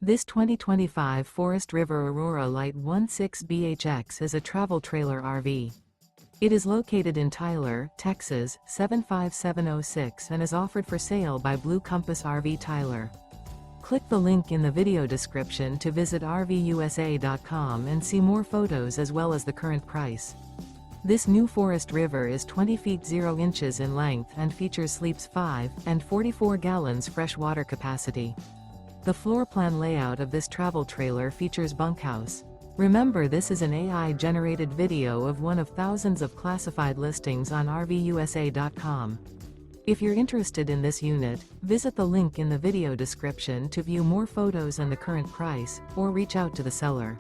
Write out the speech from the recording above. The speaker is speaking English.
This 2025 Forest River Aurora Light 16BHX is a travel trailer RV. It is located in Tyler, Texas, 75706 and is offered for sale by Blue Compass RV Tyler. Click the link in the video description to visit RVUSA.com and see more photos as well as the current price. This new Forest River is 20 feet 0 inches in length and features sleeps 5 and 44 gallons fresh water capacity. The floor plan layout of this travel trailer features bunkhouse. Remember, this is an AI-generated video of one of thousands of classified listings on RVUSA.com. If you're interested in this unit, visit the link in the video description to view more photos and the current price, or reach out to the seller.